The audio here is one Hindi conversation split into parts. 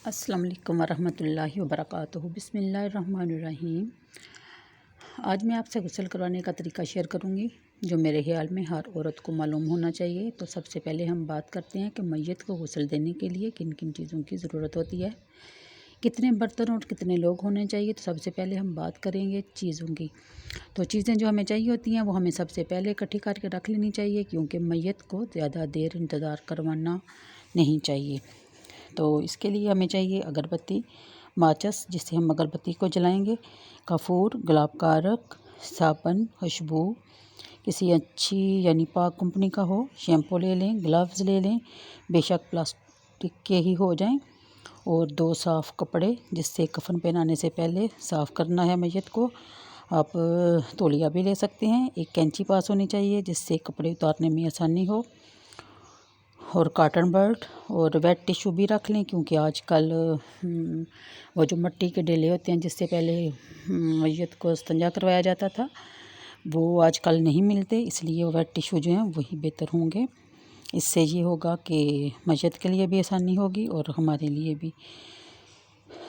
अस्सलाम वालेकुम वरहमतुल्लाहि वबरकातुहू। बिस्मिल्लाहिर्रहमानिर्रहीम। आज मैं आपसे गुस्ल करवाने का तरीका शेयर करूंगी जो मेरे ख्याल में हर औरत को मालूम होना चाहिए। तो सबसे पहले हम बात करते हैं कि मैयत को गुस्ल देने के लिए किन किन चीज़ों की ज़रूरत होती है, कितने बर्तन और कितने लोग होने चाहिए। तो सबसे पहले हम बात करेंगे चीज़ों की। तो चीज़ें जो हमें चाहिए होती हैं वो हमें सबसे पहले इकट्ठी करके रख लेनी चाहिए, क्योंकि मैयत को ज़्यादा देर इंतज़ार करवाना नहीं चाहिए। तो इसके लिए हमें चाहिए अगरबत्ती, माचिस जिससे हम अगरबत्ती को जलाएंगे, कपूर, गुलाब का अर्क, साबुन, खुशबू किसी अच्छी यानी पाक कंपनी का हो, शैम्पू ले लें, ग्लव्स ले लें, बेशक प्लास्टिक के ही हो जाएं, और 2 साफ़ कपड़े जिससे कफन पहनाने से पहले साफ़ करना है मैयत को। आप तौलिया भी ले सकते हैं। एक कैंची पास होनी चाहिए जिससे कपड़े उतारने में आसानी हो, और कॉटन बड और वेट टिश्यू भी रख लें, क्योंकि आजकल वो जो मिट्टी के डेले होते हैं जिससे पहले मैयत को इस्तिंजा करवाया जाता था वो आजकल नहीं मिलते, इसलिए वो वेट टिश्यू जो हैं वही बेहतर होंगे। इससे ये होगा कि मैयत के लिए भी आसानी होगी और हमारे लिए भी।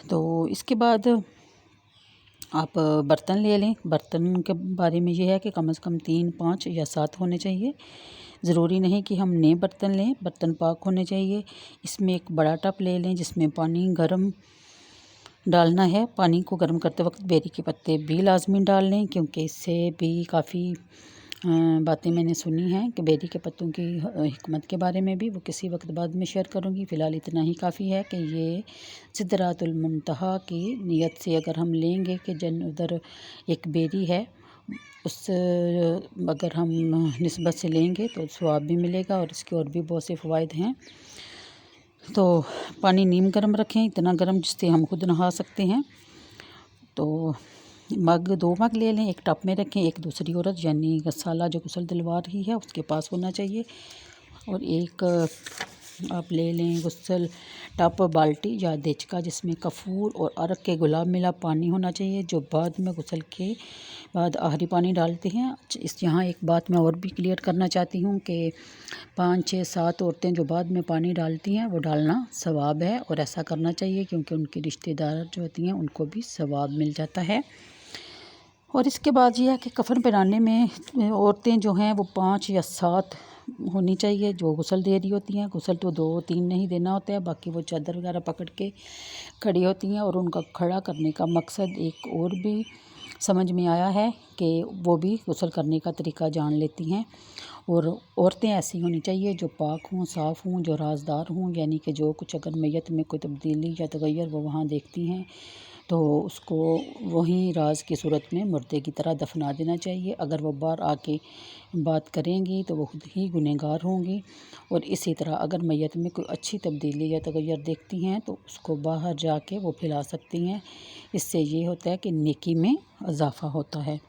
तो इसके बाद आप बर्तन ले लें। बर्तन के बारे में ये है कि कम से कम 3, 5 या 7 होने चाहिए। ज़रूरी नहीं कि हम नए बर्तन लें, बर्तन पाक होने चाहिए। इसमें एक बड़ा टब ले लें जिसमें पानी गर्म डालना है। पानी को गर्म करते वक्त बेरी के पत्ते भी लाजमी डाल लें, क्योंकि इससे भी काफ़ी बातें मैंने सुनी हैं कि बेरी के पत्तों की हिकमत के बारे में भी, वो किसी वक्त बाद में शेयर करूँगी। फ़िलहाल इतना ही काफ़ी है कि ये सिदरातुल मुंतहा की नियत से अगर हम लेंगे कि जन उधर एक बेरी है, उस अगर हम निस्बत से लेंगे तो सवाब भी मिलेगा और इसके और भी बहुत से फ़वाइद हैं। तो पानी नीम गर्म रखें, इतना गर्म जिससे हम खुद नहा सकते हैं। तो 2 मग ले लें, एक टब में रखें, एक दूसरी औरत यानी गसाला जो गुस्ल दिलवा रही है उसके पास होना चाहिए, और एक आप ले लें गुस्ल टब, बाल्टी या देचका जिसमें कपूर और अर्क के गुलाब मिला पानी होना चाहिए, जो बाद में गुस्ल के बाद आखिरी पानी डालते हैं। यहाँ एक बात मैं और भी क्लियर करना चाहती हूँ कि 5, 6, 7 औरतें जो बाद में पानी डालती हैं वो डालना सवाब है, और ऐसा करना चाहिए क्योंकि उनकी रिश्तेदार जो होती हैं उनको भी सवाब मिल जाता है। और इसके बाद ये है कि कफन पहनाने में औरतें जो हैं वो 5 या 7 होनी चाहिए जो गुस्ल दे रही होती हैं। गुस्ल तो 2, 3 नहीं देना होता है, बाकी वो चादर वगैरह पकड़ के खड़ी होती हैं, और उनका खड़ा करने का मकसद एक और भी समझ में आया है कि वो भी गुस्ल करने का तरीका जान लेती हैं। और औरतें ऐसी होनी चाहिए जो पाक हों, साफ़ हों, जो राजदार हों, यानी कि जो कुछ अगर मैयत में कोई तब्दीली या तगैर वो वहाँ देखती हैं तो उसको वहीं राज की सूरत में मुर्दे की तरह दफना देना चाहिए। अगर वो बाहर आके बात करेंगी तो वो खुद ही गुनहगार होंगी। और इसी तरह अगर मैयत में कोई अच्छी तब्दीली या तगैर देखती हैं तो उसको बाहर जाके वो फैला सकती हैं। इससे ये होता है कि नेकी में इजाफ़ा होता है।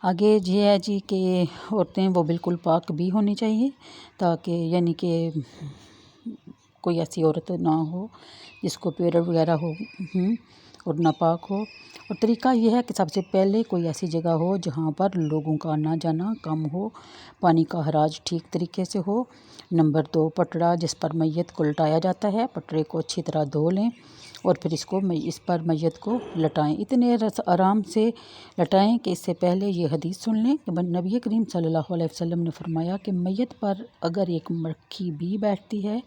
आगे ये है जी कि औरतें वो बिल्कुल पाक भी होनी चाहिए, ताकि यानी कि कोई ऐसी औरत ना हो जिसको पीरियड वगैरह हो और नापाक हो। और तरीका ये है कि सबसे पहले कोई ऐसी जगह हो जहाँ पर लोगों का आना जाना कम हो, पानी का हराज ठीक तरीके से हो। नंबर 2, पटड़ा जिस पर मैयत को लटाया जाता है, पटड़े को अच्छी तरह धो लें और फिर इस पर मैयत को लटाएं। इतने आराम से लटाएं कि इससे पहले ये हदीस सुन लें कि नबी करीम सल्लल्लाहु अलैहि वसल्लम ने फरमाया कि मैयत पर अगर एक मक्खी भी बैठती है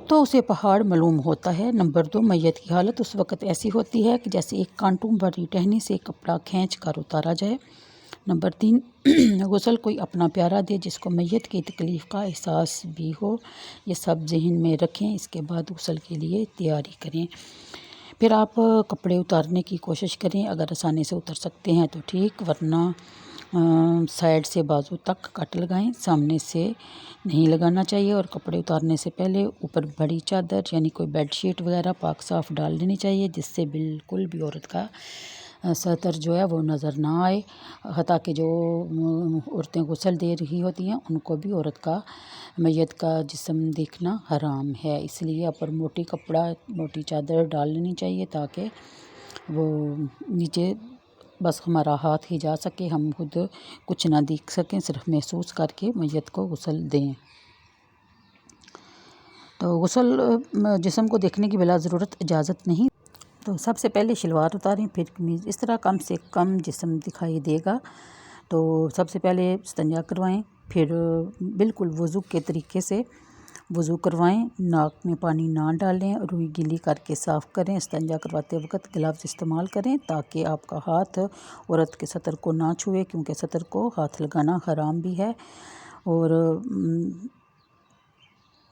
तो उसे पहाड़ मालूम होता है। नंबर 2, मैयत की हालत उस वक़्त ऐसी होती है कि जैसे एक कांटों भरी टहनी से कपड़ा खींच कर उतारा जाए। नंबर 3, गुस्ल कोई अपना प्यारा दे जिसको मैयत की तकलीफ़ का एहसास भी हो। ये सब जहन में रखें, इसके बाद गुस्ल के लिए तैयारी करें। फिर आप कपड़े उतारने की कोशिश करें, अगर आसानी से उतर सकते हैं तो ठीक, वरना साइड से बाजू तक कट लगाएं, सामने से नहीं लगाना चाहिए। और कपड़े उतारने से पहले ऊपर बड़ी चादर यानी कोई बेडशीट वगैरह पाक साफ़ डाल देनी चाहिए, जिससे बिल्कुल भी औरत का सतर जो है वो नज़र ना आए। हत्ता कि जो औरतें गुस्ल दे रही होती हैं उनको भी औरत का मैयत का जिस्म देखना हराम है, इसलिए ऊपर मोटी चादर डाल लेनी चाहिए ताकि वो नीचे बस हमारा हाथ ही जा सके, हम खुद कुछ ना देख सकें, सिर्फ महसूस करके मैयत को गुस्ल दें। तो गुस्ल जिस्म को देखने की बिला ज़रूरत इजाज़त नहीं। तो सबसे पहले शलवार उतारें, फिर कमीज़। इस तरह कम से कम जिस्म दिखाई देगा। तो सबसे पहले इस्तिंजा करवाएं, फिर बिल्कुल वज़ू के तरीके से वज़ू करवाएं। नाक में पानी ना डालें, रुई गीली करके साफ़ करें। इस्तिंजा करवाते वक्त ग्लव्स इस्तेमाल करें ताकि आपका हाथ औरत के सतर को ना छुए, क्योंकि सतर को हाथ लगाना हराम भी है और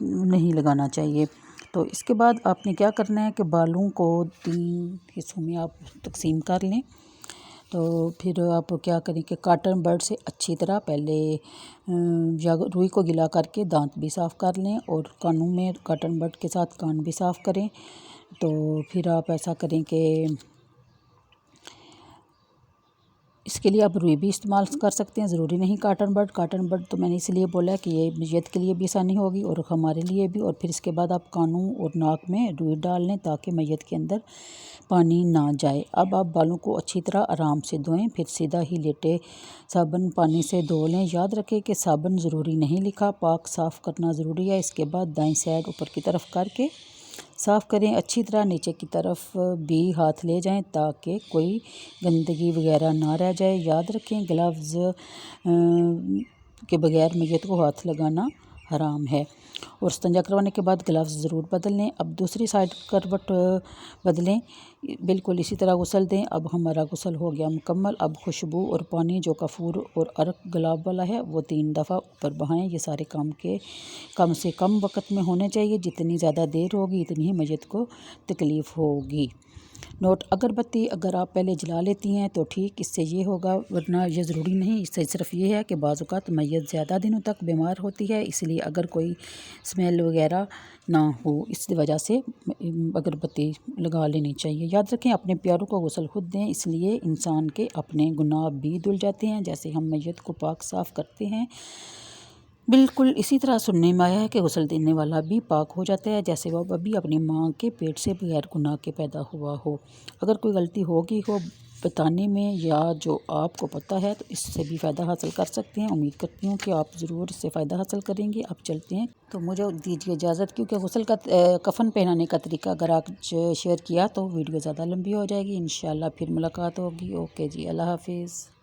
नहीं लगाना चाहिए। तो इसके बाद आपने क्या करना है कि बालों को 3 हिस्सों में आप तकसीम कर लें। तो फिर आप क्या करें कि कॉटन बड से अच्छी तरह पहले या रुई को गिला करके दांत भी साफ़ कर लें और कानों में कॉटन बड के साथ कान भी साफ़ करें। तो फिर आप ऐसा करें कि इसके लिए आप रुई भी इस्तेमाल कर सकते हैं, ज़रूरी नहीं कॉटन बड तो मैंने इसलिए बोला कि ये मैयत के लिए भी आसानी होगी और हमारे लिए भी। और फिर इसके बाद आप कानों और नाक में रुई डाल लें ताकि मैयत के अंदर पानी ना जाए। अब आप बालों को अच्छी तरह आराम से धोएं, फिर सीधा ही लेटे साबुन पानी से धो लें। याद रखें कि साबुन ज़रूरी नहीं लिखा, पाक साफ़ करना ज़रूरी है। इसके बाद दाईं साइड ऊपर की तरफ करके साफ़ करें अच्छी तरह। नीचे की तरफ भी हाथ ले जाएं ताकि कोई गंदगी वगैरह ना रह जाए। याद रखें ग्लव्स के बगैर मैयत को हाथ लगाना हराम है। और इस्तिंजा करवाने के बाद ग्लव्स ज़रूर बदल लें। अब दूसरी साइड करवट बदलें, बिल्कुल इसी तरह गुस्ल दें। अब हमारा गुस्ल हो गया मुकम्मल। अब खुशबू और पानी जो कपूर और अरक गुलाब वाला है वो 3 दफ़ा ऊपर बहाएं। ये सारे काम के कम से कम वक्त में होने चाहिए। जितनी ज़्यादा देर होगी इतनी ही मैयत को तकलीफ़ होगी। नोट, अगरबत्ती अगर आप पहले जला लेती हैं तो ठीक, इससे ये होगा, वरना ये ज़रूरी नहीं। इससे सिर्फ ये है कि बाज़ औक़ात मैयत ज़्यादा दिनों तक बीमार होती है, इसलिए अगर कोई स्मेल वगैरह ना हो इस वजह से अगरबत्ती लगा लेनी चाहिए। याद रखें अपने प्यारों को गुस्ल खुद दें, इसलिए इंसान के अपने गुनाह भी धुल जाते हैं। जैसे हम मैयत को पाक साफ़ करते हैं, बिल्कुल इसी तरह सुनने में आया है कि गुस्ल देने वाला भी पाक हो जाता है, जैसे वह अभी अपनी माँ के पेट से बगैर गुनाह के पैदा हुआ हो। अगर कोई गलती होगी हो बताने में या जो आपको पता है तो इससे भी फ़ायदा हासिल कर सकते हैं। उम्मीद करती हूँ कि आप ज़रूर इससे फ़ायदा हासिल करेंगे। अब चलते हैं, तो मुझे दीजिए इजाज़त, क्योंकि गुस्ल का कफ़न पहनाने का तरीका अगर आज शेयर किया तो वीडियो ज़्यादा लंबी हो जाएगी। इंशाल्लाह फिर मुलाकात होगी। ओके जी, अल्लाह हाफिज़।